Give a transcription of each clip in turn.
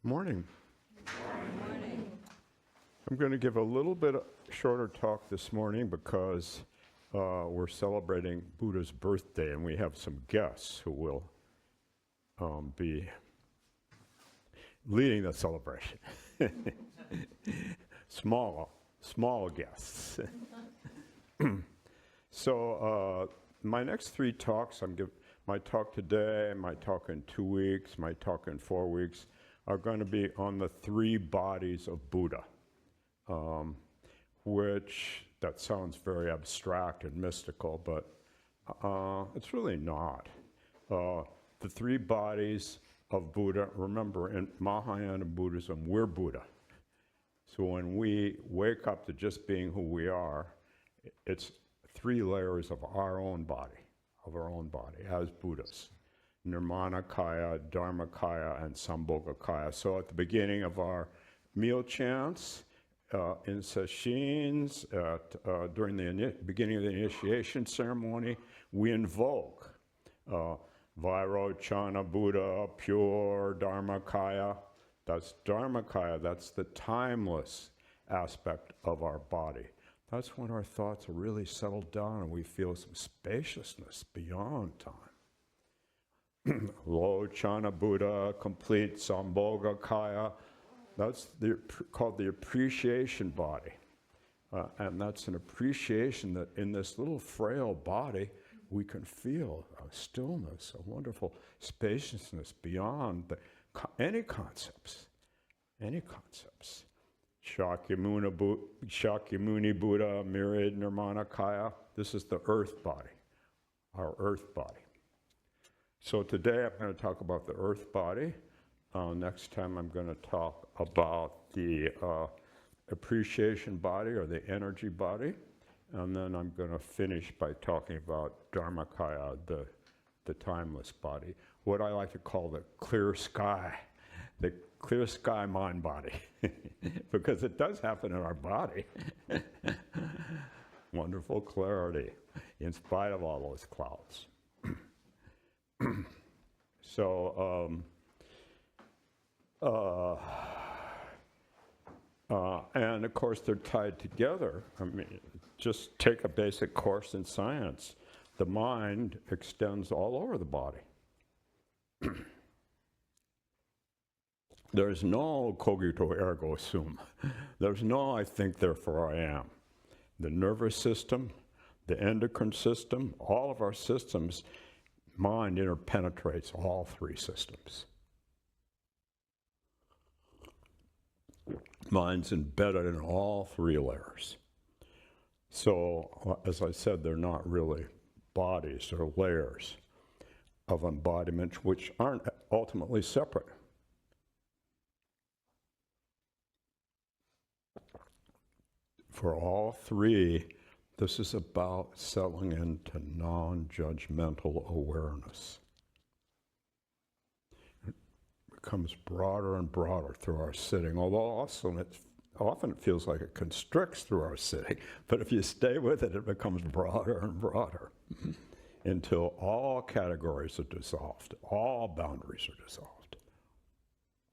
Morning. Morning. I'm going to give a little bit shorter talk this morning because we're celebrating Buddha's birthday, and we have some guests who will be leading the celebration. small guests. So my next three talks, my talk today, my talk in 2 weeks, my talk in 4 weeks, are going to be on the three bodies of Buddha, which that sounds very abstract and mystical, but it's really not. The three bodies of Buddha, remember, in Mahayana Buddhism, we're Buddha. So when we wake up to just being who we are, it's 3 layers of our own body as Buddhas. Nirmanakaya, Dharmakaya, and Sambhogakaya. So at the beginning of our meal chants, in sessions, during the beginning of the initiation ceremony, we invoke Vairochana Buddha, pure Dharmakaya. That's Dharmakaya, that's the timeless aspect of our body. That's when our thoughts are really settled down and we feel some spaciousness beyond time. Lochana Buddha, complete Sambhogakaya, that's called the appreciation body. And that's an appreciation that in this little frail body, we can feel a stillness, a wonderful spaciousness beyond any concepts. Shakyamuni Buddha, myriad Nirmanakaya, this is the earth body, our earth body. So today I'm going to talk about the earth body. Next time I'm going to talk about the appreciation body or the energy body. And then I'm going to finish by talking about Dharmakaya, the timeless body. What I like to call the clear sky mind body. Because it does happen in our body. Wonderful clarity in spite of all those clouds. So, and of course they're tied together. I mean, just take a basic course in science. The mind extends all over the body. There's no cogito ergo sum. There's no I think, therefore I am. The nervous system, the endocrine system, all of our systems, mind interpenetrates all 3 systems. Mind's embedded in all 3 layers. So, as I said, they're not really bodies, they're layers of embodiment which aren't ultimately separate. For all 3, this is about settling into non-judgmental awareness. It becomes broader and broader through our sitting, although often it feels like it constricts through our sitting. But if you stay with it, it becomes broader and broader until all categories are dissolved, all boundaries are dissolved.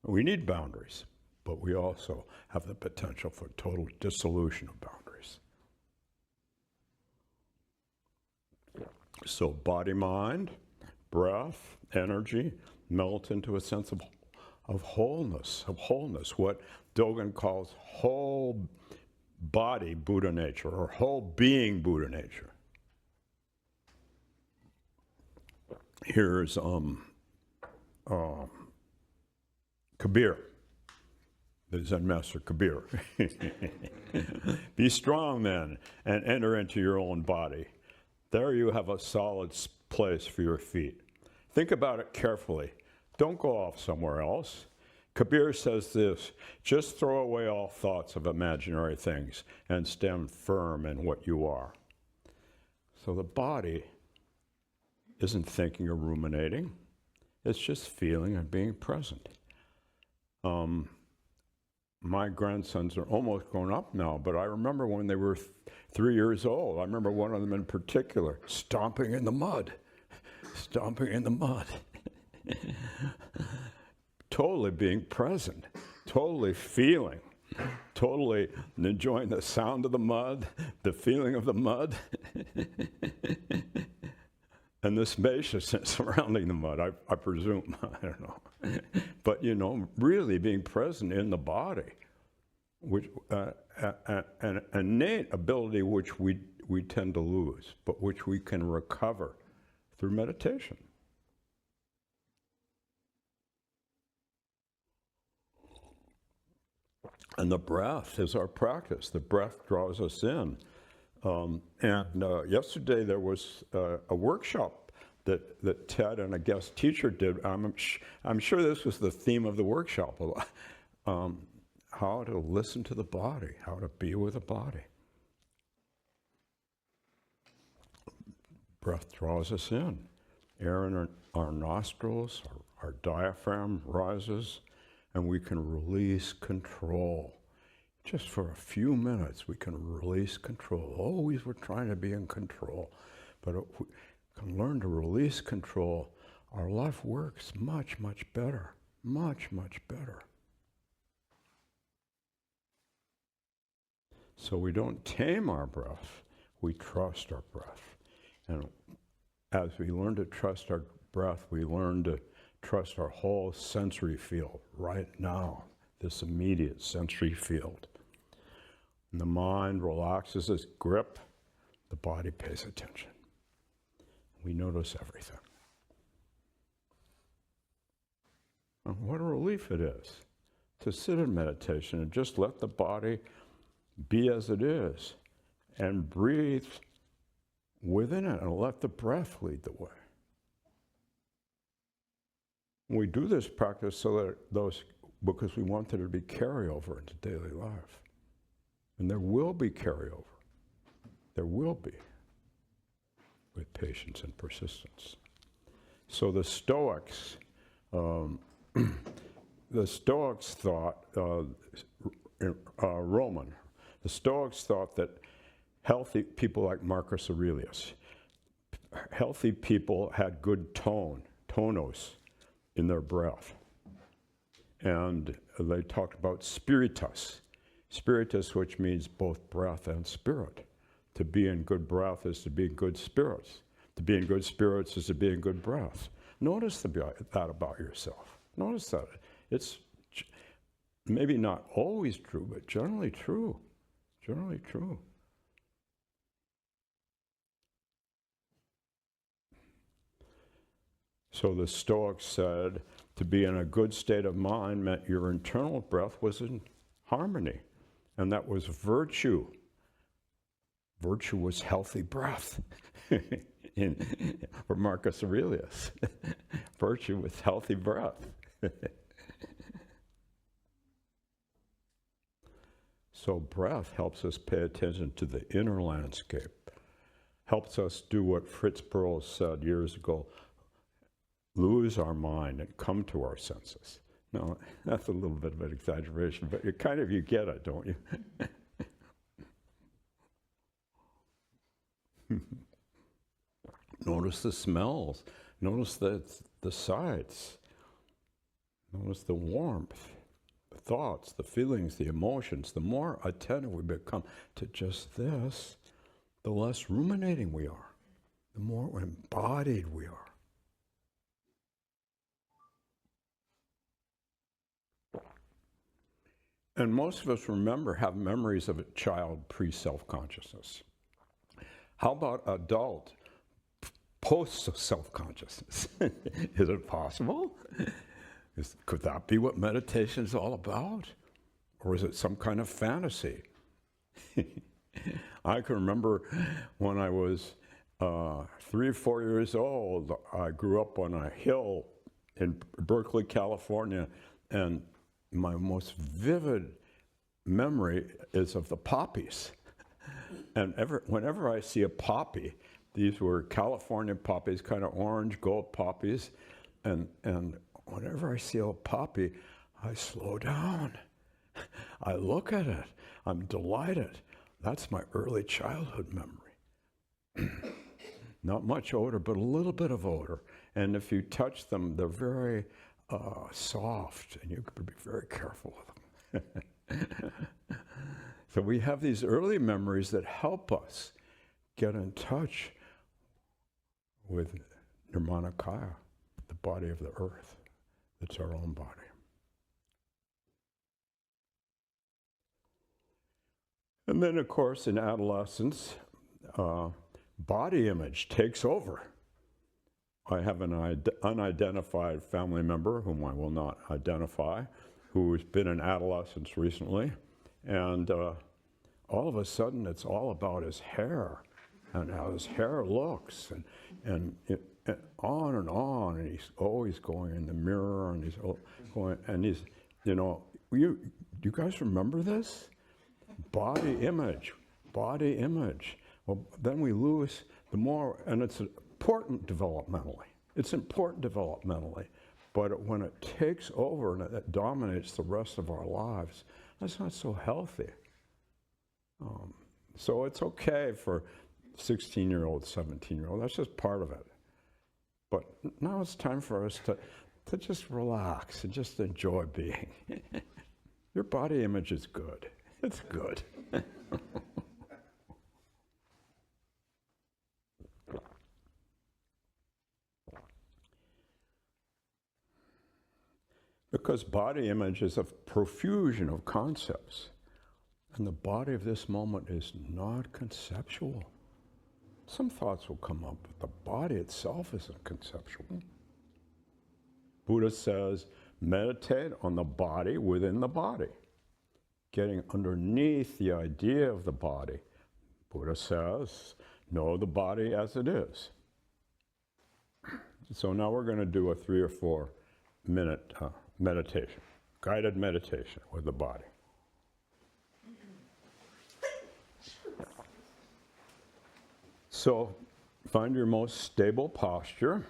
We need boundaries, but we also have the potential for total dissolution of boundaries. So body, mind, breath, energy melt into a sense of wholeness, what Dogen calls whole body Buddha nature, or whole being Buddha nature. Here's Kabir, the Zen master Kabir. Be strong then and enter into your own body. There you have a solid place for your feet. Think about it carefully. Don't go off somewhere else. Kabir says this, just throw away all thoughts of imaginary things and stand firm in what you are. So the body isn't thinking or ruminating. It's just feeling and being present. My grandsons are almost grown up now, but I remember when they were 3 years old. I remember one of them in particular, stomping in the mud. totally being present, totally feeling, totally enjoying the sound of the mud, the feeling of the mud, and the spaciousness surrounding the mud, I presume. I don't know. But, really being present in the body, which an innate ability which we tend to lose, but which we can recover through meditation. And the breath is our practice. The breath draws us in. Yesterday there was a workshop that Ted and a guest teacher did. I'm sure this was the theme of the workshop. How to listen to the body, how to be with the body. Breath draws us in. Air in our nostrils, our diaphragm rises, and we can release control. Just for a few minutes, we can release control. Always we're trying to be in control. But if we can learn to release control, our life works much, much better. Much, much better. So we don't tame our breath, we trust our breath. And as we learn to trust our breath, we learn to trust our whole sensory field right now, this immediate sensory field. And the mind relaxes its grip, the body pays attention. We notice everything. And what a relief it is to sit in meditation and just let the body be as it is and breathe within it and let the breath lead the way. We do this practice so that because we want there to be carryover into daily life. And there will be carryover. There will be, with patience and persistence. So the Stoics, thought, Roman, the Stoics thought that healthy people like Marcus Aurelius, healthy people had good tonos in their breath. And they talked about spiritus, which means both breath and spirit. To be in good breath is to be in good spirits. To be in good spirits is to be in good breath. Notice that about yourself. Notice that. It's maybe not always true, but generally true. Generally true. So the Stoics said to be in a good state of mind meant your internal breath was in harmony. And that was virtue. Virtue was healthy breath for Marcus Aurelius. Virtue was healthy breath. So breath helps us pay attention to the inner landscape, helps us do what Fritz Perls said years ago, lose our mind and come to our senses. No, that's a little bit of an exaggeration, but you get it, don't you? Notice the smells, notice the sights, notice the warmth, the thoughts, the feelings, the emotions. The more attentive we become to just this, the less ruminating we are, the more embodied we are. And most of us have memories of a child pre-self-consciousness. How about adult post-self-consciousness? Is it possible? Could that be what meditation is all about? Or is it some kind of fantasy? I can remember when I was 3 or 4 years old, I grew up on a hill in Berkeley, California, and my most vivid memory is of the poppies. And whenever I see a poppy, these were California poppies, kind of orange gold poppies, and whenever I see a poppy, I slow down. I look at it. I'm delighted. That's my early childhood memory. Not much odor, but a little bit of odor. And if you touch them, they're very soft, and you could be very careful with them. So we have these early memories that help us get in touch with Nirmanakaya, the body of the earth. It's our own body. And then, of course, in adolescence, body image takes over. I have an unidentified family member, whom I will not identify, who's been in adolescence recently, and all of a sudden it's all about his hair and how his hair looks, and on, and he's always going in the mirror, and he's going, and he's, you know, do you guys remember this? Body image. Well, then we lose the more, and it's important developmentally. It's important developmentally, but when it takes over and it dominates the rest of our lives, that's not so healthy. So it's okay for 16-year-old, 17-year-old. That's just part of it. But now it's time for us to just relax and just enjoy being. Your body image is good. It's good. Because body image is a profusion of concepts. And the body of this moment is not conceptual. Some thoughts will come up, but the body itself isn't conceptual. Buddha says, meditate on the body within the body, getting underneath the idea of the body. Buddha says, know the body as it is. So now we're going to do a 3 or 4 minute meditation, guided meditation with the body. So find your most stable posture.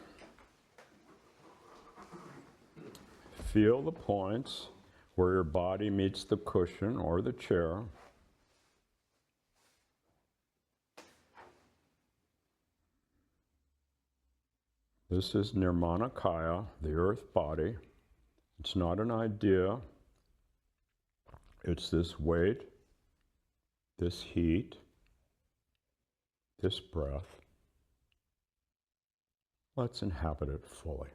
Feel the points where your body meets the cushion or the chair. This is Nirmanakaya, the earth body. It's not an idea. It's this weight, this heat, this breath. Let's inhabit it fully.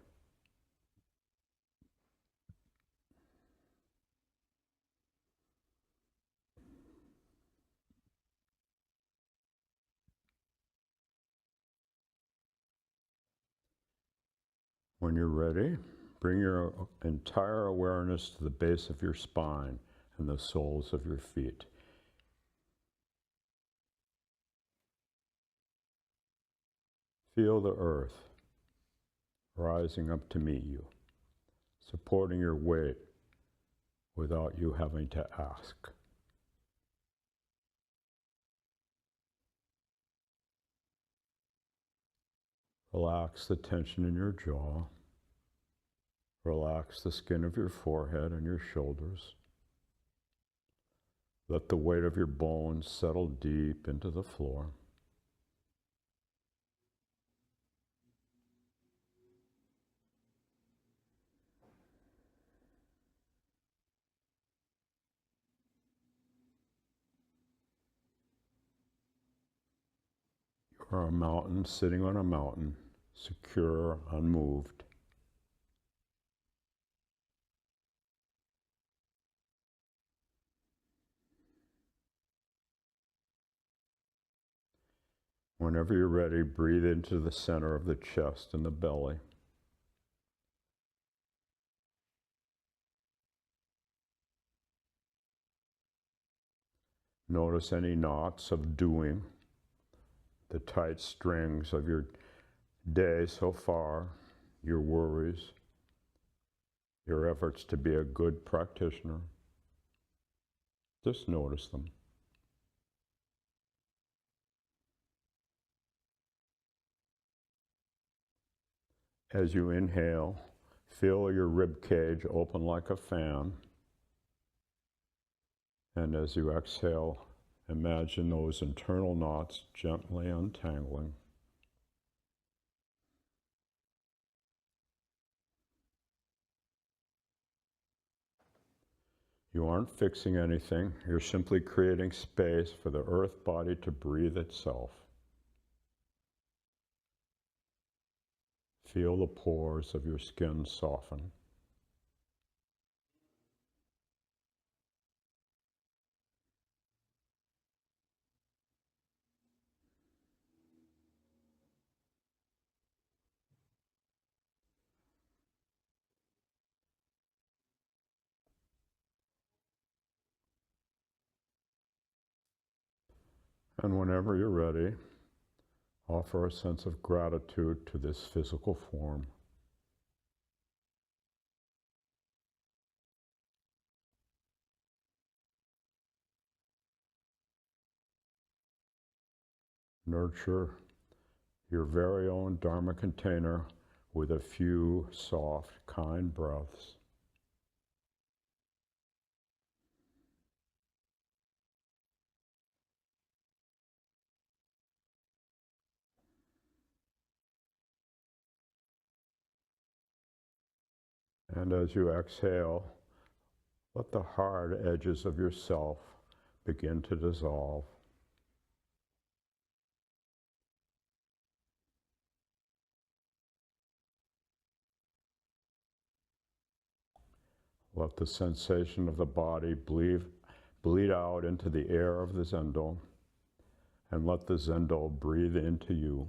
When you're ready, bring your entire awareness to the base of your spine and the soles of your feet. Feel the earth rising up to meet you, supporting your weight without you having to ask. Relax the tension in your jaw. Relax the skin of your forehead and your shoulders. Let the weight of your bones settle deep into the floor. You are a mountain sitting on a mountain, secure, unmoved. Whenever you're ready, breathe into the center of the chest and the belly. Notice any knots of doing, the tight strings of your day so far, your worries, your efforts to be a good practitioner. Just notice them. As you inhale, feel your rib cage open like a fan. And as you exhale, imagine those internal knots gently untangling. You aren't fixing anything. You're simply creating space for the earth body to breathe itself. Feel the pores of your skin soften. And whenever you're ready, offer a sense of gratitude to this physical form. Nurture your very own Dharma container with a few soft, kind breaths. And as you exhale, let the hard edges of yourself begin to dissolve. Let the sensation of the body bleed out into the air of the zendo, and let the zendo breathe into you.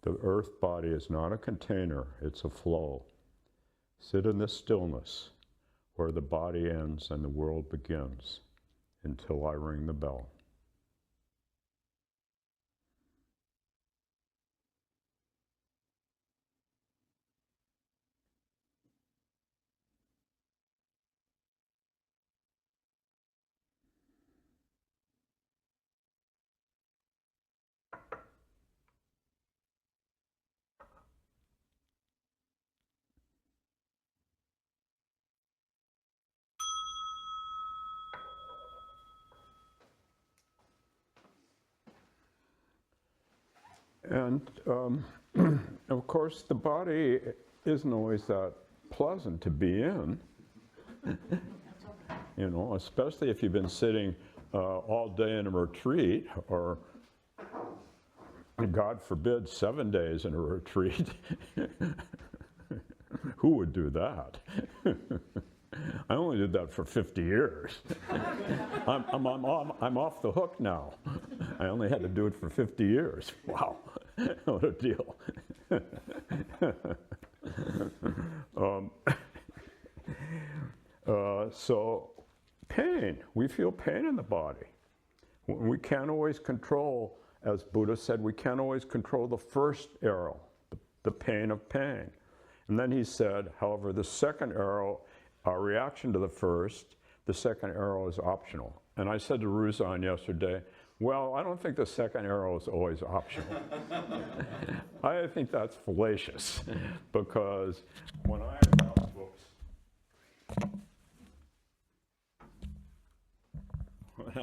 The earth body is not a container, it's a flow. Sit in this stillness where the body ends and the world begins until I ring the bell. And of course, the body isn't always that pleasant to be in, you know, especially if you've been sitting all day in a retreat, or God forbid, 7 days in a retreat. Who would do that? I only did that for 50 years. I'm off the hook now. I only had to do it for 50 years. Wow, what a deal. So pain, we feel pain in the body. We can't always control, as Buddha said, we can't always control the first arrow, the pain of pain. And then he said, however, the second arrow, our reaction to the first, the second arrow is optional. And I said to Ruzan yesterday, well, I don't think the second arrow is always optional. I think that's fallacious, because when I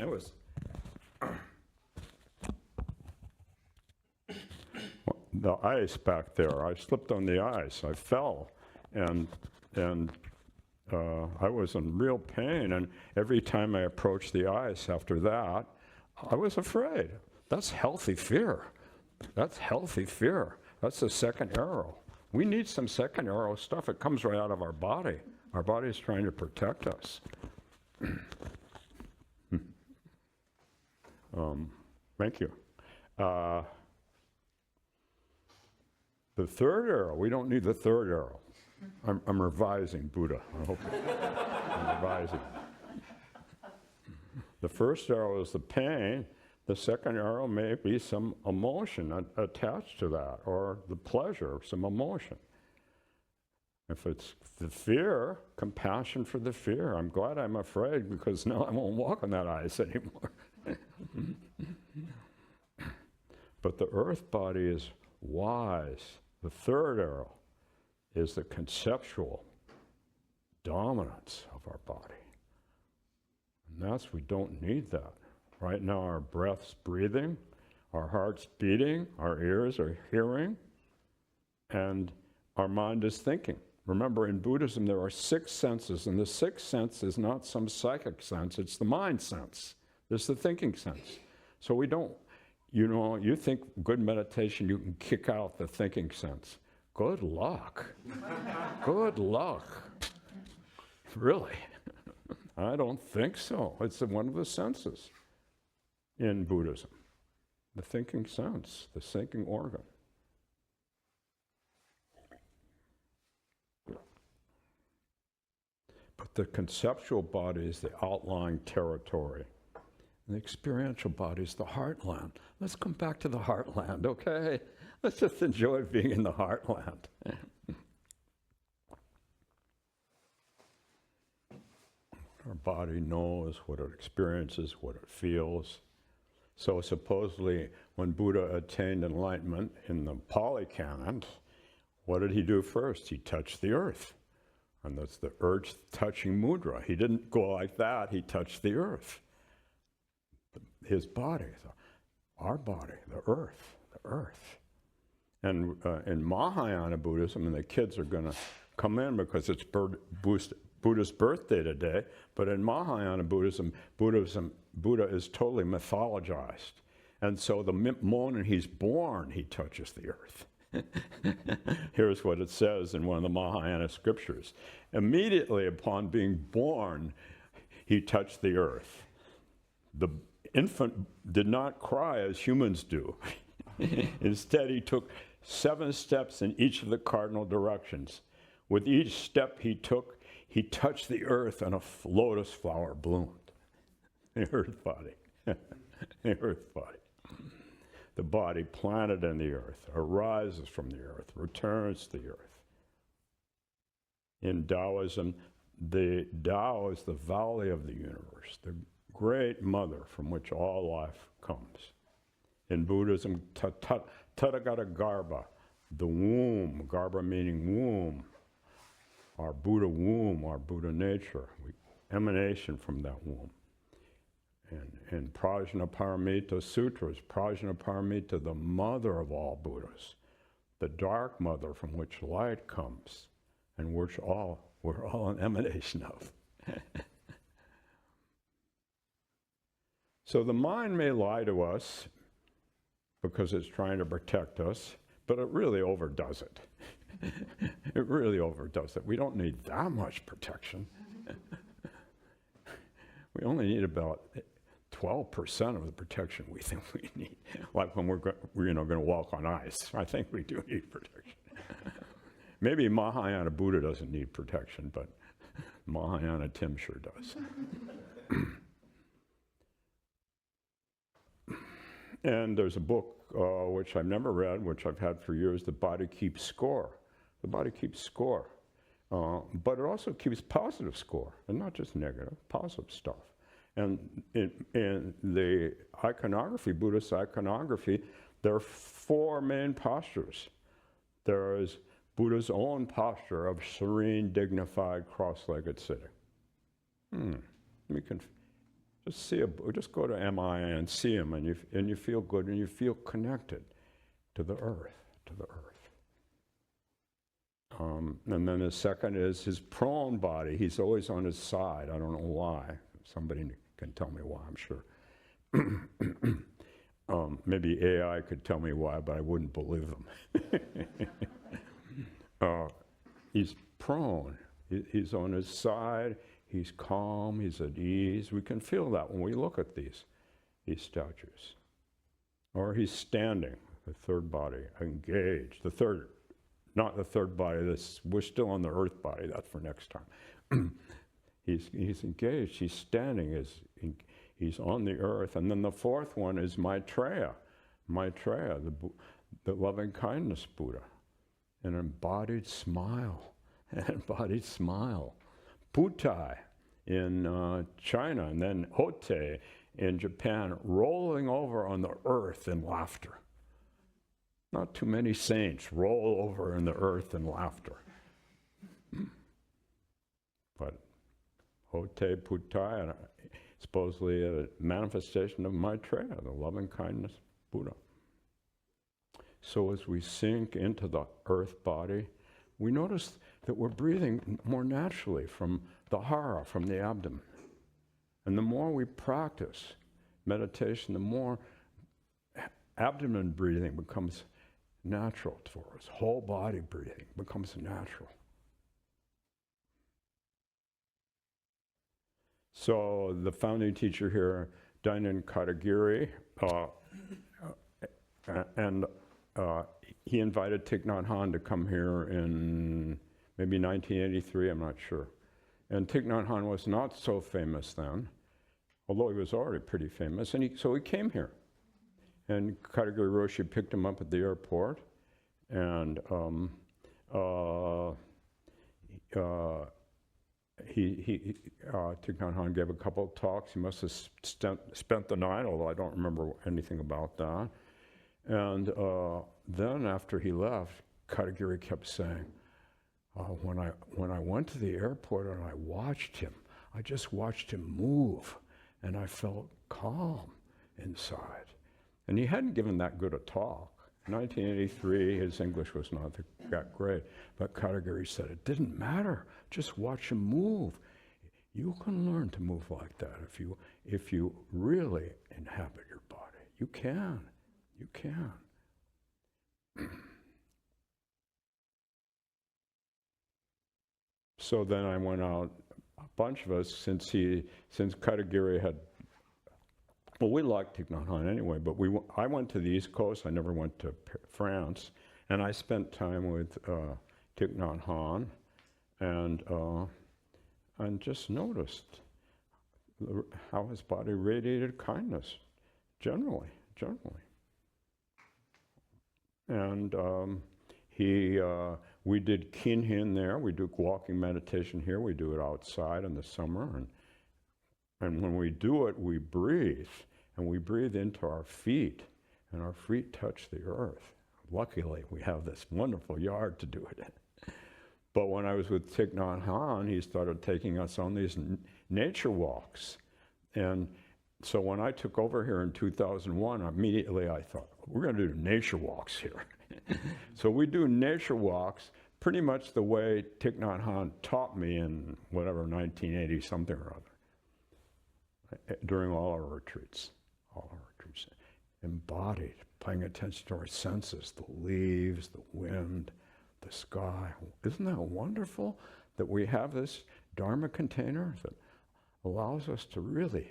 was the ice back there, I slipped on the ice, I fell, and I was in real pain, and every time I approached the ice after that, I was afraid. That's healthy fear. That's healthy fear. That's the second arrow. We need some second arrow stuff. It comes right out of our body. Our body is trying to protect us. Thank you. The third arrow, we don't need the third arrow. I'm revising Buddha. I hope I'm revising. The first arrow is the pain. The second arrow may be some emotion attached to that, or the pleasure, some emotion. If it's the fear, compassion for the fear. I'm glad I'm afraid, because now I won't walk on that ice anymore. But the earth body is wise. The third arrow is the conceptual dominance of our body. And we don't need that. Right now our breath's breathing, Our heart's beating, our ears are hearing, and our mind is thinking. Remember, in Buddhism, there are 6 senses, and the 6th sense is not some psychic sense, it's the mind sense. It's the thinking sense. So we don't, you think good meditation, you can kick out the thinking sense. Good luck. Good luck. Really? I don't think so. It's one of the senses in Buddhism. The thinking sense, the thinking organ. But the conceptual body is the outlying territory. And the experiential body is the heartland. Let's come back to the heartland, okay? Let's just enjoy being in the heartland. Our body knows what it experiences, what it feels. So supposedly, when Buddha attained enlightenment in the Pali Canon, what did he do first? He touched the earth. And that's the earth-touching mudra. He didn't go like that, he touched the earth. His body, our body, the earth. And in Mahayana Buddhism, and the kids are going to come in because it's Buddha's birthday today, but in Mahayana Buddhism, Buddha is totally mythologized. And so the moment he's born, he touches the earth. Here's what it says in one of the Mahayana scriptures. Immediately upon being born, he touched the earth. The infant did not cry as humans do. Instead, he took 7 steps in each of the cardinal directions. With each step he took, he touched the earth and a lotus flower bloomed. The earth body. The earth body. The body planted in the earth, arises from the earth, returns to the earth. In Taoism, the Tao is the valley of the universe, the great mother from which all life comes. In Buddhism, Tathagata Garbha, the womb, Garbha meaning womb, our Buddha womb, our Buddha nature, emanation from that womb. In Prajnaparamita Sutras, Prajnaparamita, the mother of all Buddhas, the dark mother from which light comes, and which we're all an emanation of. So the mind may lie to us because it's trying to protect us, but it really overdoes it. It really overdoes it. We don't need that much protection. We only need about 12% of the protection we think we need. Like when we're going to walk on ice. I think we do need protection. Maybe Mahayana Buddha doesn't need protection, but Mahayana Tim sure does. And there's a book which I've never read, which I've had for years, The Body Keeps Score. The body keeps score. But it also keeps positive score, and not just negative, positive stuff. And in the iconography, Buddhist iconography, there are 4 main postures. There is Buddha's own posture of serene, dignified, cross-legged sitting. We can just go to MIA and see him, and you feel good, and you feel connected to the earth, And then the second is his prone body. He's always on his side. I don't know why. Somebody can tell me why, I'm sure. Maybe AI could tell me why, but I wouldn't believe them. He's prone. He's on his side. He's calm. He's at ease. We can feel that when we look at these statues. Or he's standing, the third body, engaged. Not the third body. We're still on the earth body. That's for next time. He's engaged. He's standing. He's on the earth. And then the fourth one is Maitreya. Maitreya, the loving kindness Buddha. An embodied smile. An embodied smile. Putai in China, and then Hote in Japan, rolling over on the earth in laughter. Not too many saints roll over in the earth in laughter. But Hote Putai, supposedly a manifestation of Maitreya, the loving kindness Buddha. So as we sink into the earth body, we notice that we're breathing more naturally from the hara, from the abdomen. And the more we practice meditation, the more abdomen breathing becomes natural for us. Whole body breathing becomes natural. So the founding teacher here, Dainan Katagiri, and he invited Thich Nhat Hanh to come here in maybe 1983, I'm not sure. And Thich Nhat Hanh was not so famous then, although he was already pretty famous, and so he came here. And Katagiri Roshi picked him up at the airport, and Thich Nhat Hanh gave a couple of talks. He must have spent the night, although I don't remember anything about that. And then after he left, Katagiri kept saying, when I went to the airport and I watched him, I just watched him move, and I felt calm inside. And he hadn't given that good a talk. 1983, his English was not that great, but Katagiri said, it didn't matter, just watch him move. You can learn to move like that if you really inhabit your body. You can. So then I went out, a bunch of us, since Katagiri had, well, we liked Thich Nhat Hanh anyway, but I went to the East Coast, I never went to France, and I spent time with Thich Nhat Hanh, and just noticed how his body radiated kindness, generally. And we did kinhin there. We do walking meditation here. We do it outside in the summer, and when we do it, we breathe, and we breathe into our feet, and our feet touch the earth. Luckily, we have this wonderful yard to do it in. But when I was with Thich Nhat Hanh, he started taking us on these nature walks, and so when I took over here in 2001, immediately I thought, we're going to do nature walks here. So we do nature walks pretty much the way Thich Nhat Hanh taught me in whatever, 1980 something or other, during all our retreats. Embodied, paying attention to our senses, the leaves, the wind, the sky. Isn't that wonderful that we have this Dharma container that allows us to really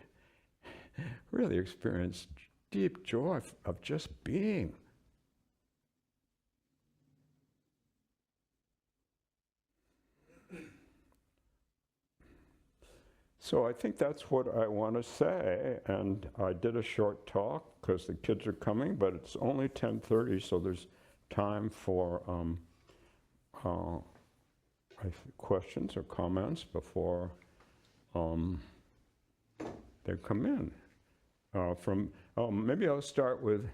experience deep joy of just being. So I think that's what I want to say, and I did a short talk because the kids are coming, but it's only 10:30, so there's time for questions or comments before they come in. Maybe I'll start with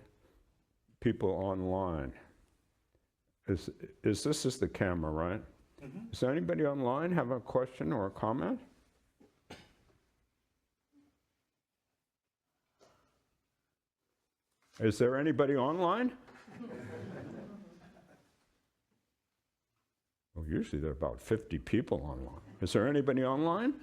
people online. This is the camera, right? Mm-hmm. Does anybody online have a question or a comment? Is there anybody online? Well, usually there are about 50 people online. Is there anybody online?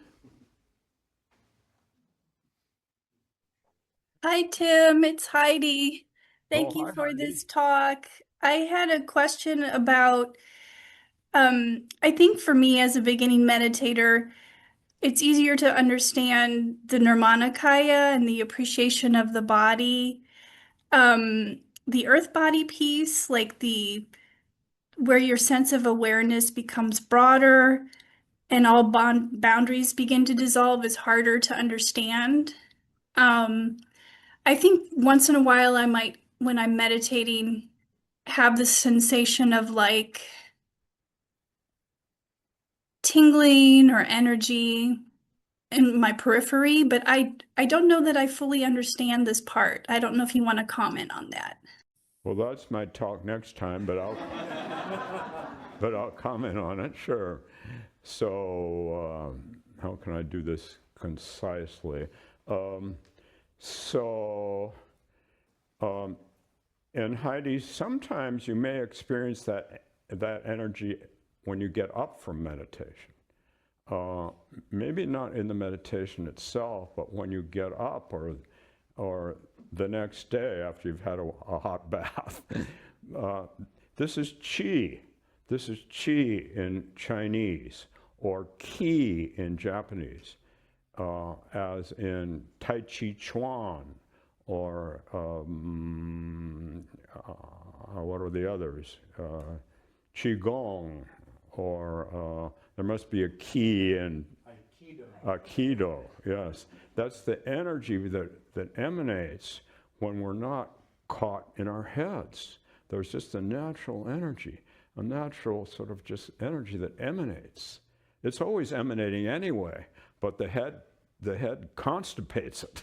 Hi, Tim. It's Heidi. Thank you hi, for Heidi. this talk. I had a question about, I think for me as a beginning meditator, it's easier to understand the Nirmanakaya and the appreciation of the body. The earth body piece, like where your sense of awareness becomes broader and all boundaries begin to dissolve, is harder to understand. I think once in a while I might, when I'm meditating, have this sensation of like tingling or energy in my periphery, but I don't know that I fully understand this part. I don't know if you want to comment on that. Well, that's my talk next time, but I'll comment on it, sure. So how can I do this concisely? And Heidi, sometimes you may experience that energy when you get up from meditation. Maybe not in the meditation itself, but when you get up or the next day after you've had a hot bath. This is qi. This is qi in Chinese, or qi in Japanese, as in Tai Chi Chuan, or what are the others? Qigong, or there must be a qi in Aikido, yes. That's the energy that emanates when we're not caught in our heads. There's just a natural energy, a natural sort of just energy that emanates. It's always emanating anyway, but the head constipates it.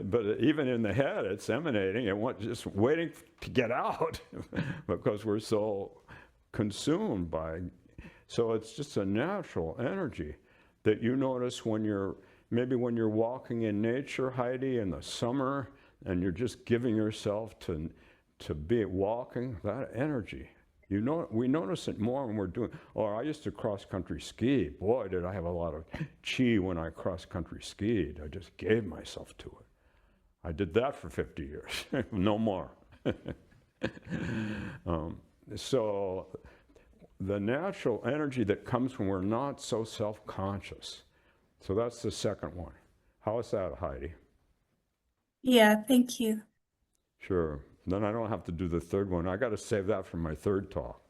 But even in the head, it's emanating and just waiting to get out because we're so consumed by. So it's just a natural energy that you notice when you're walking in nature, Heidi, in the summer, and you're just giving yourself to be walking. That energy, we notice it more when we're doing. Or I used to cross country ski. Boy, did I have a lot of chi when I cross country skied. I just gave myself to it. I did that for 50 years, no more. So the natural energy that comes when we're not so self-conscious. So that's the second one. How is that, Heidi? Yeah, thank you. Sure. Then I don't have to do the third one. I got to save that for my third talk.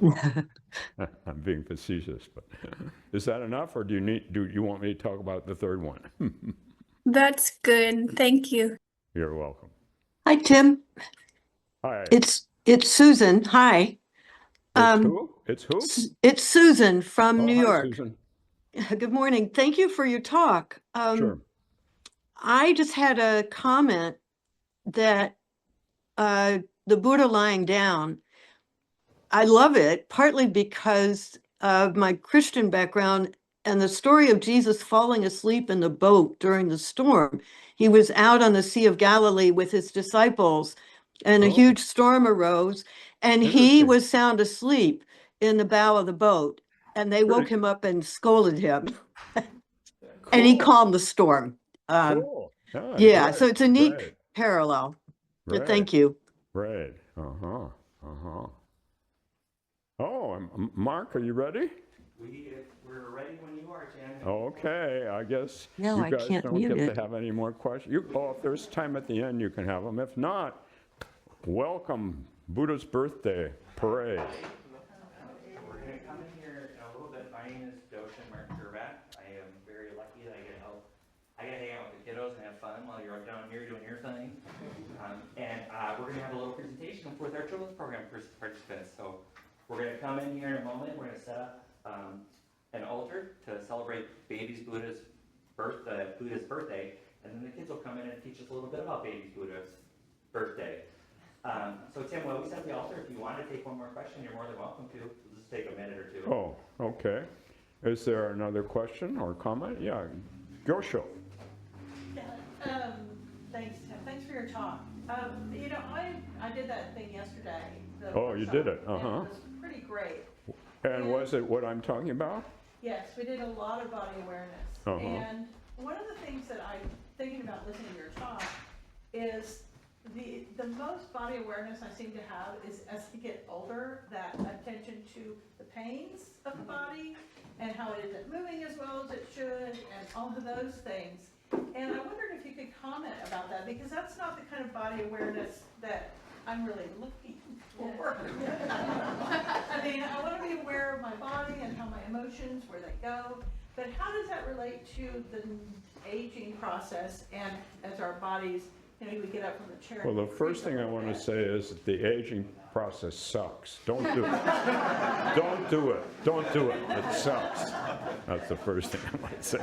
I'm being facetious, but is that enough, or do you want me to talk about the third one? That's good. Thank you. You're welcome. Hi, Tim. Hi. It's Susan. Hi. Who? It's who? It's Susan from New Hi, York. Susan. Good morning. Thank you for your talk. Sure. I just had a comment that the Buddha lying down, I love it, partly because of my Christian background and the story of Jesus falling asleep in the boat during the storm. He was out on the Sea of Galilee with his disciples, and a huge storm arose, and he was sound asleep in the bow of the boat, and they woke him up and scolded him. And he calmed the storm. Cool. Yeah, great, so it's a neat great, parallel. But great, thank you. Great. Oh, Mark, are you ready? We're ready when you are, Tim. Okay, I guess No, you I guys can't don't mute get it. to have any more questions. If there's time at the end, you can have them. If not, welcome Buddha's birthday parade. We're going to come in here in a little bit. My name is Doshin Mark Gervat. I am very lucky that I get to help. I get to hang out with the kiddos and have fun while you're down here doing your thing. And we're going to have a little presentation with our children's program participants. So we're going to come in here in a moment. We're going to set up an altar to celebrate Buddha's birthday, and then the kids will come in and teach us a little bit about Buddha's birthday. So Tim, while we set up the altar, if you want to take one more question, you're more than welcome to. We'll just take a minute or two. Oh, okay. Is there another question or comment? Yeah, go show. Yeah, thanks, Tim. Thanks for your talk. I did that thing yesterday. Oh, you did it? And Uh-huh. it was pretty great. And was it what I'm talking about? Yes, we did a lot of body awareness. Uh-huh. And one of the things that I'm thinking about listening to your talk is the most body awareness I seem to have is as I get older, that attention to the pains of the body and how it isn't moving as well as it should and all of those things. And I wondered if you could comment about that, because that's not the kind of body awareness that I'm really looking for. I mean, I want to be aware of my body and how my emotions, where they go, but how does that relate to the aging process and as our bodies, we get up from the chair. Well, the first thing I want to say is that the aging process sucks. Don't do it. Don't do it. Don't do it. It sucks. That's the first thing I want to say.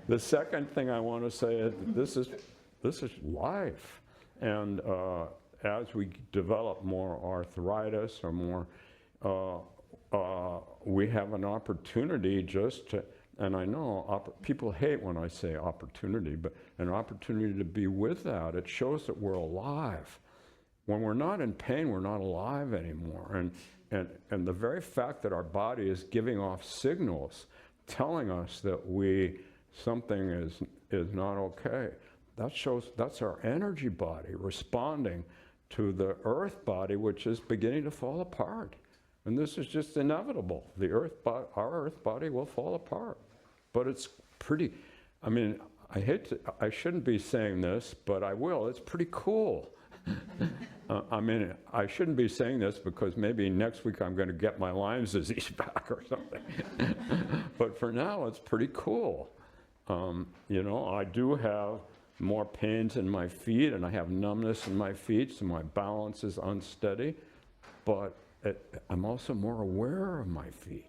The second thing I want to say is this is life. And as we develop more arthritis or more, we have an opportunity just to, And I know people hate when I say opportunity, but an opportunity to be with that, it shows that we're alive. When we're not in pain, we're not alive anymore. And the very fact that our body is giving off signals telling us that something is not okay, that's our energy body responding to the earth body, which is beginning to fall apart. And this is just inevitable. Our earth body will fall apart. But it's pretty, I mean, I shouldn't be saying this, but I will. It's pretty cool. I mean, I shouldn't be saying this because maybe next week I'm going to get my Lyme disease back or something. But for now, it's pretty cool. You know, I do have more pains in my feet and I have numbness in my feet, so my balance is unsteady. But I'm also more aware of my feet.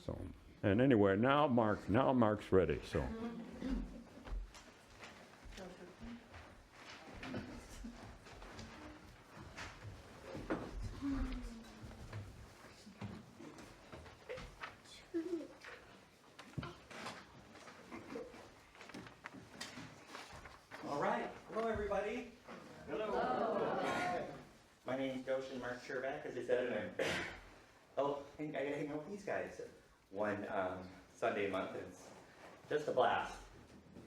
So, and anyway, now Mark's ready. So. All right. Hello, everybody. Hello. My name's Goshen Mark Sherback, as I said, and I gotta hang out with these guys one Sunday a month. It's just a blast.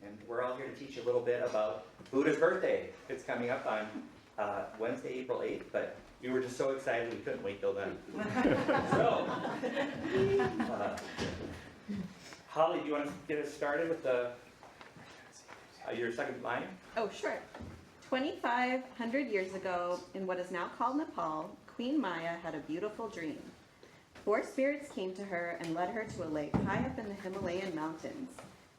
And we're all here to teach you a little bit about Buddha's birthday. It's coming up on Wednesday, April 8th, but we were just so excited we couldn't wait till then. So, Holly, do you want to get us started with your second line? Oh, sure. 2,500 years ago, in what is now called Nepal, Queen Maya had a beautiful dream. 4 spirits came to her and led her to a lake high up in the Himalayan mountains,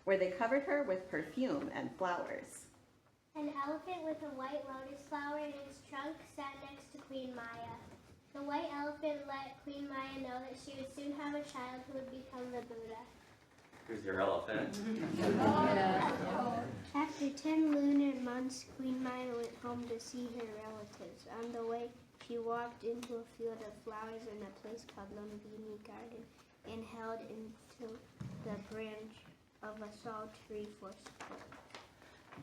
where they covered her with perfume and flowers. An elephant with a white lotus flower in its trunk sat next to Queen Maya. The white elephant let Queen Maya know that she would soon have a child who would become the Buddha. Here's your elephant. After 10 lunar months, Queen Maya went home to see her relatives. On the way, she walked into a field of flowers in a place called Lumbini Garden and held into the branch of a salt tree for support.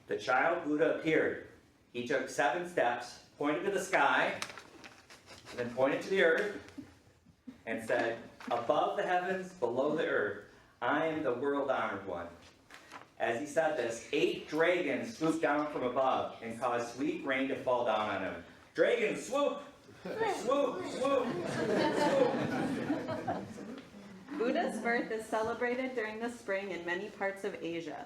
The child Buddha appeared. He took 7 steps, pointed to the sky, and then pointed to the earth, and said, "Above the heavens, below the earth, I am the world-honored one." As he said this, 8 dragons swooped down from above and caused sweet rain to fall down on him. Dragons, swoop! Swoop! Swoop! Swoop! Buddha's birth is celebrated during the spring in many parts of Asia.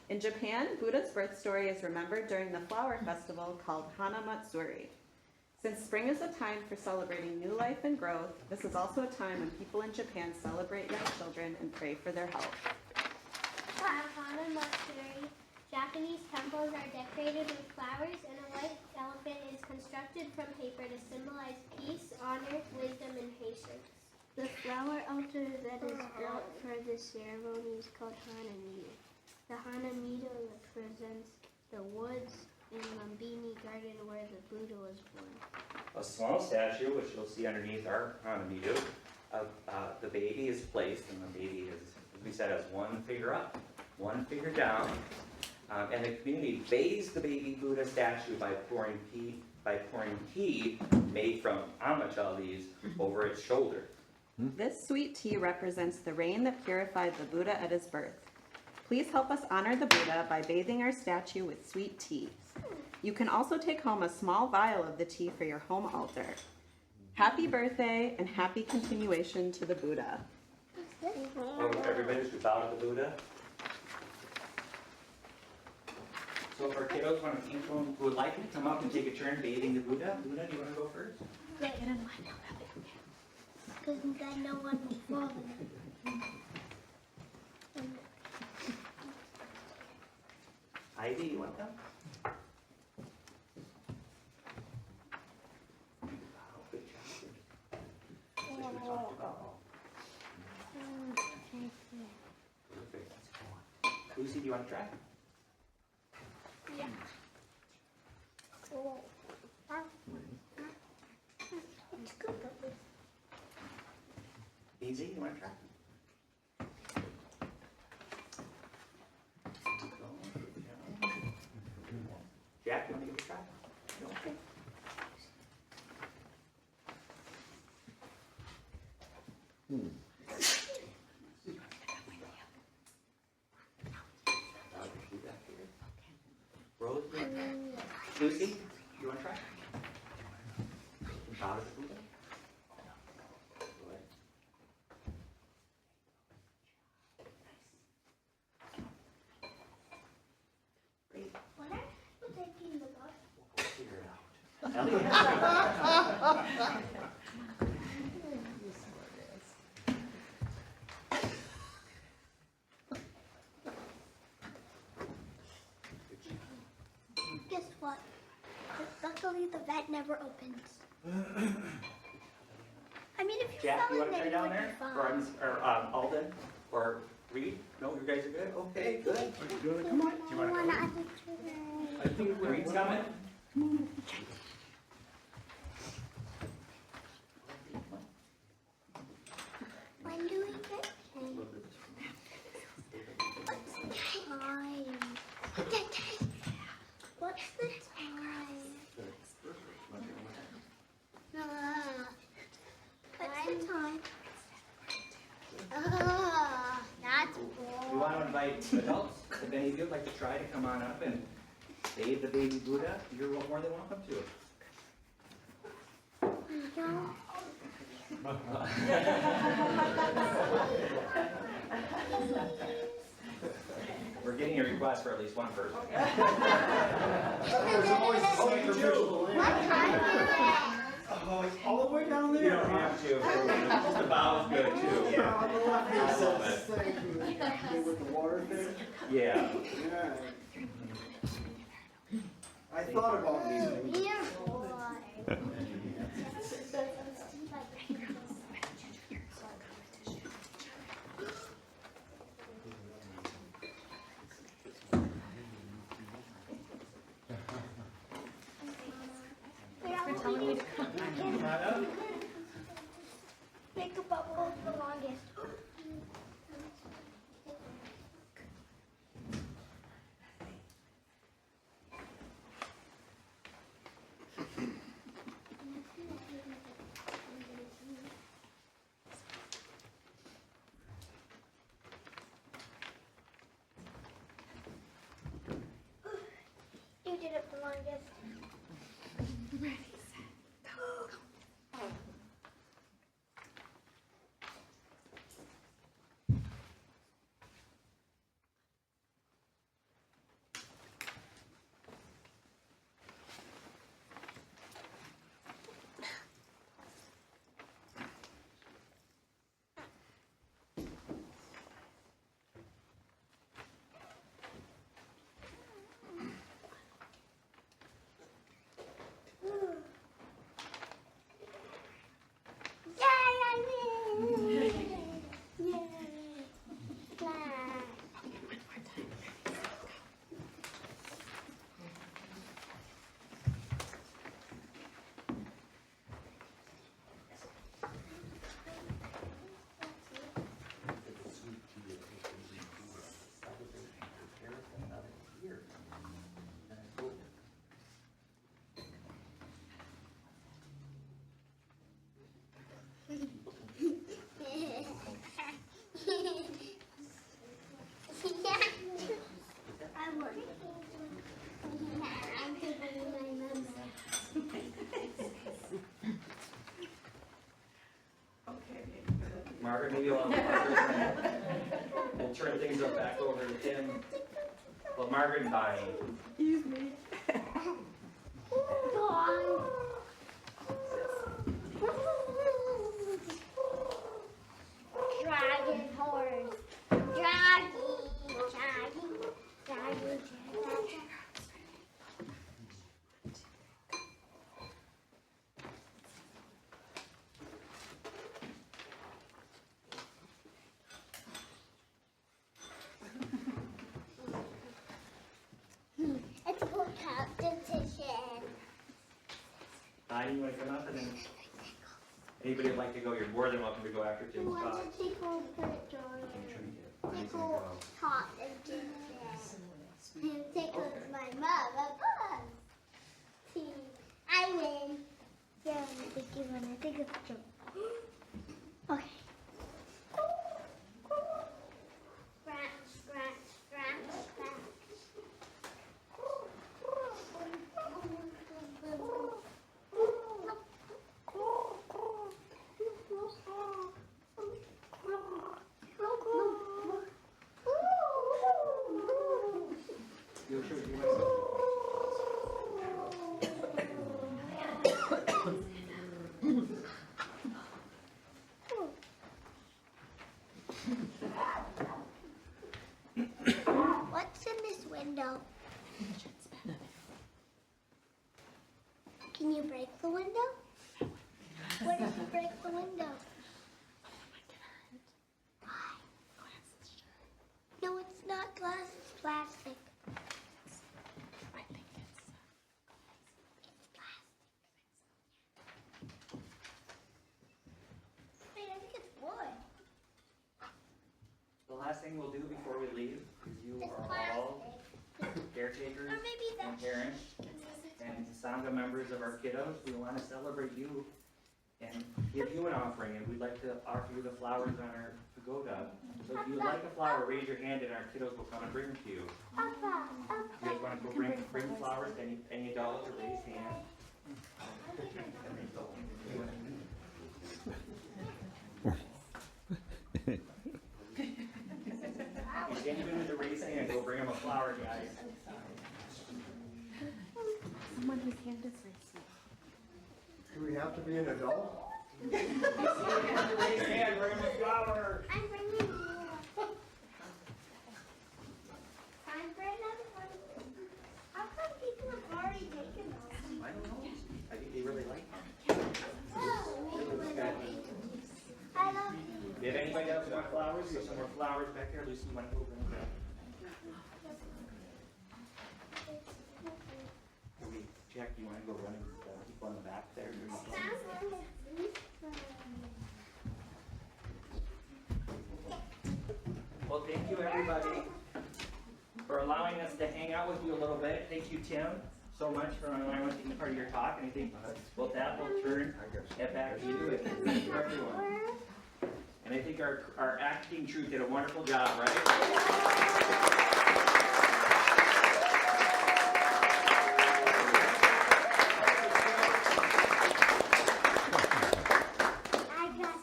In Japan, Buddha's birth story is remembered during the flower festival called Hana Matsuri. Since spring is a time for celebrating new life and growth, this is also a time when people in Japan celebrate young children and pray for their health. At Hana Matsuri, Japanese temples are decorated with flowers, and a white elephant is constructed from paper to symbolize peace, honor, wisdom, and patience. The flower altar that is built for this ceremony is called Hanamido. The Hanamido represents the woods in Lumbini Garden where the Buddha was born. A small statue, which you'll see underneath our Hanamido, of the baby is placed, and the baby is, as we said, has one finger up, one finger down, and the community bathes the baby Buddha statue by pouring tea made from amachal leaves over its shoulder. This sweet tea represents the rain that purified the Buddha at his birth. Please help us honor the Buddha by bathing our statue with sweet tea. You can also take home a small vial of the tea for your home altar. Happy birthday and happy continuation to the Buddha. Oh, everybody should bow to the Buddha. So for kiddos who would like to come up and take a turn bathing the Buddha, Buddha, do you want to go first? Because then no one will fall in. Ivy, you want them? Wow, good job. That's what we talked about. Perfect, let's go on. Lucy, do you want to try? Yeah. Easy, you want to try? Jack, you want to give it a try? No? Okay. Rose, Lucy, you want to try? Out of the Buddha? Go ahead. Great. When are people taking the bus? We'll figure it out. Elliot? Guess what? Luckily, the vet never opens. I mean, if you Jack, fell you in want to try there, down you there? would be fine. Or Alden? Or Reed? No, you guys are good? Okay, good. Come on. Do you want to come? I think we're. Reed's coming? When do we get paid? What's the time? What's the time? What's the time? That's We cool. want to invite adults, if any of you would like to try to come on up and bathe the baby Buddha, you're more than welcome to. We're getting a request for at least one person. What time is it? Oh, it's all the way down there. You don't have to. Just the bow is good too. Yeah, on the left I it love says, thank you, with the water thing. Yeah. Yeah. I thought about these things. Dear boy. Make a bubble the longest. You did it the longest. Yay, I win! Yay! Flag. I'm working. I'm taking my mama. Margaret, maybe we'll turn things up back over to Tim. Well, Margaret and Bonnie. Dragon horse. Dragon. It's a cool competition. Bonnie, you want to come up and then anybody would like to go, you're more than welcome to go after I Tim's want spot. to take all the drawing. Take all top and do that. And take my mother bus. even. I think it's a joke. Okay. Scratch, scratch, scratch, scratch. What's in this window? Can you break the window? What if you break the window? Why? No, it's not glass, it's plastic. It's plastic. Wait, I think it's wood. The last thing we'll do before we leave, because you It's are all plastic. caretakers Or maybe and that's parents and Sangha members of our kiddos. We want to celebrate you and give you an offering, and we'd like to offer you the flowers on our pagoda. So if you'd like a flower, raise your hand and our kiddos will come and bring them to you. Papa, You guys want to go bring flowers to any adults or raise hand? If anybody with a raise hand, go bring them a flower, guys. Someone whose hand is raised. Do we have to be an adult? Raise hand, bring them a flower. I'm bringing you. I'm bringing one. How come people have already taken those? I don't know. I think they really like them. I love you. Did anybody else want flowers? There's some more flowers back there. Lucy, you want to go bring them? Jack, you want to go run and people in the back there? Well, thank you, everybody, for allowing us to hang out with you a little bit. Thank you, Tim, so much for allowing us to be part of your talk. And I think with that, we'll turn it back to you and thank you, everyone. And I think our acting troupe did a wonderful job, right? I got.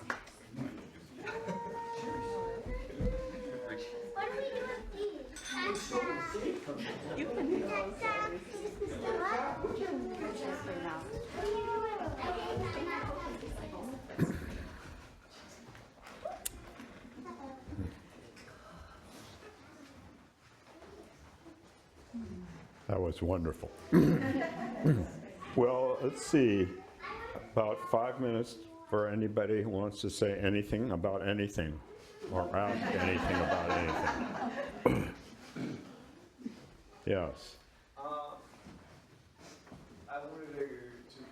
What do we do with these? You can do those. What? That was wonderful. Well, let's see, about 5 minutes for anybody who wants to say anything about anything or ask anything about anything. Yes. I wanted to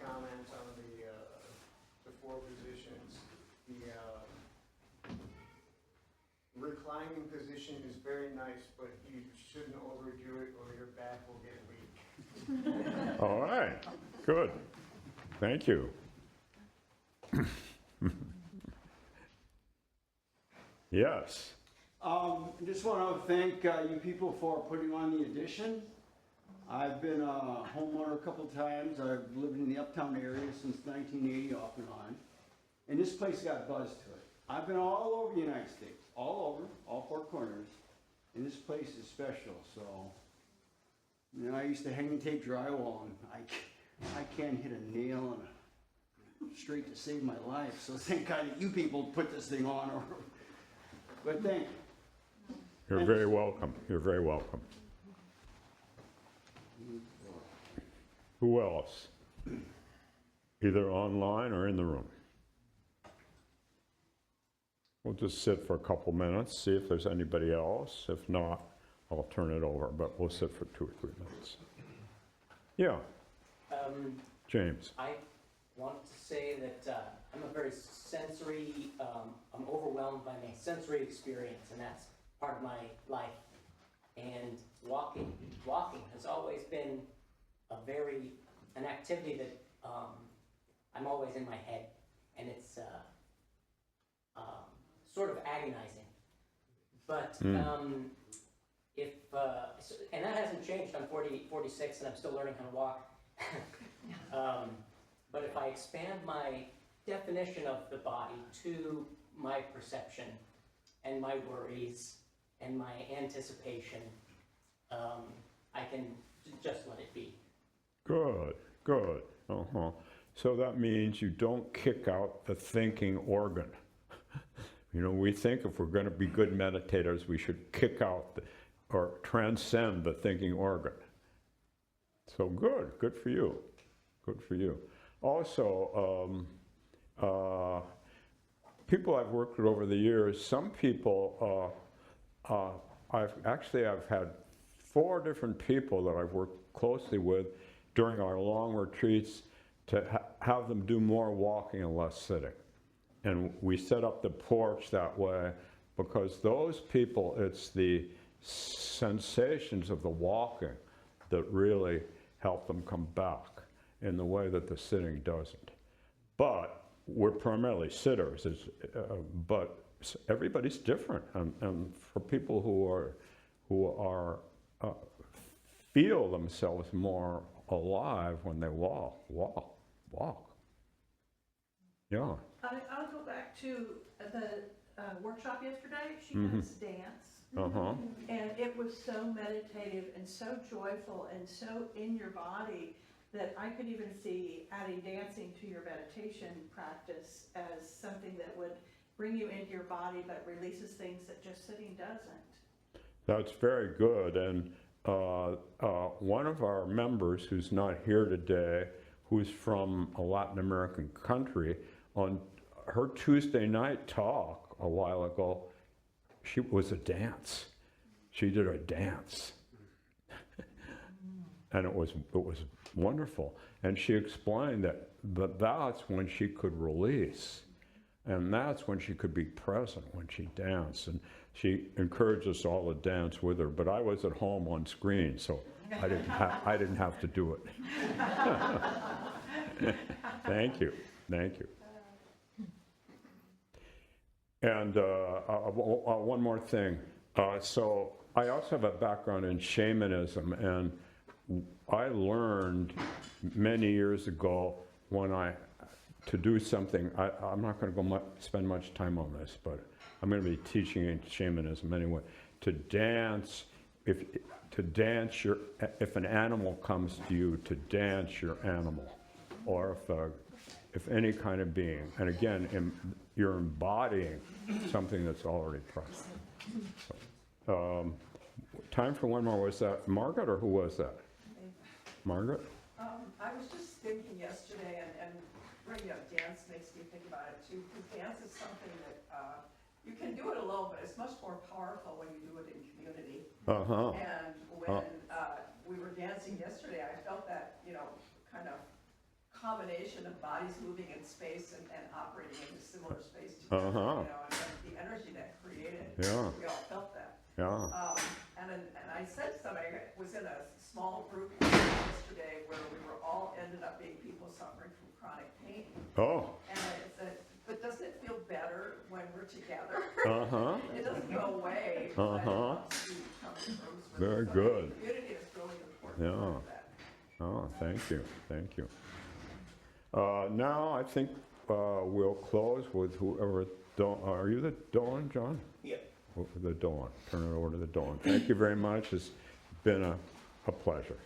comment on the four positions. The reclining position is very nice, but you shouldn't overdo it or your back will get weak. All right, good. Thank you. Yes. I just want to thank you people for putting on the addition. I've been a homeowner a couple times. I've lived in the uptown area since 1980 off and on. And this place got buzz to it. I've been all over the United States, all over, all four corners. And this place is special, so. You know, I used to hang and tape drywall, and I can't hit a nail straight to save my life. So thank God that you people put this thing on. But thank you. You're very welcome. You're very welcome. Who else? Either online or in the room. We'll just sit for a couple minutes, see if there's anybody else. If not, I'll turn it over, but we'll sit for 2 or 3 minutes. Yeah, James. I want to say that I'm a very sensory, I'm overwhelmed by my sensory experience, and that's part of my life. And walking has always been an activity that I'm always in my head, and it's sort of agonizing. But and that hasn't changed. I'm 46, and I'm still learning how to walk. But if I expand my definition of the body to my perception and my worries and my anticipation, I can just let it be. Good, good. So that means you don't kick out the thinking organ. You know, we think if we're going to be good meditators, we should kick out or transcend the thinking organ. So good for you. Good for you. Also, people I've worked with over the years, some people, I've had 4 different people that I've worked closely with during our long retreats to have them do more walking and less sitting. And we set up the porch that way because those people, it's the sensations of the walking that really help them come back in the way that the sitting doesn't. But we're primarily sitters, but everybody's different. And for people who are feel themselves more alive when they walk. Yeah. I'll go back to the workshop yesterday. She does dance. And it was so meditative and so joyful and so in your body that I could even see adding dancing to your meditation practice as something that would bring you into your body but releases things that just sitting doesn't. That's very good. And one of our members who's not here today, who's from a Latin American country, on her Tuesday night talk a while ago, she was a dance. She did a dance. And it was wonderful. And she explained that that's when she could release. And that's when she could be present, when she danced. And she encouraged us all to dance with her. But I was at home on screen, so I didn't have to do it. Thank you. And one more thing. So I also have a background in shamanism, and I learned many years ago to do something. I'm not going to spend much time on this, but I'm going to be teaching in shamanism anyway. To dance, if an animal comes to you, to dance your animal, or if any kind of being, and again, you're embodying something that's already present. So, time for one more. Was that Margaret, or who was that? Margaret? I was just thinking yesterday, and bringing up dance makes me think about it too, because dance is something that you can do it alone, but it's much more powerful when you do it in community. And when we were dancing yesterday, I felt that, kind of combination of bodies moving in space and operating in a similar space together, and the energy that created. Yeah. We all felt that. Yeah. And I said something, I was in a small group yesterday where we were all ended up being people suffering from chronic pain. Oh. And I said, but doesn't it feel better when we're together? It doesn't go away. But it helps you come to terms with it. Very So good. Community is really important. Yeah. For that. Oh, thank you. Now I think we'll close with whoever. Are you the Dawn, John? Yep. The Dawn. Turn it over to the Dawn. Thank you very much. It's been a pleasure.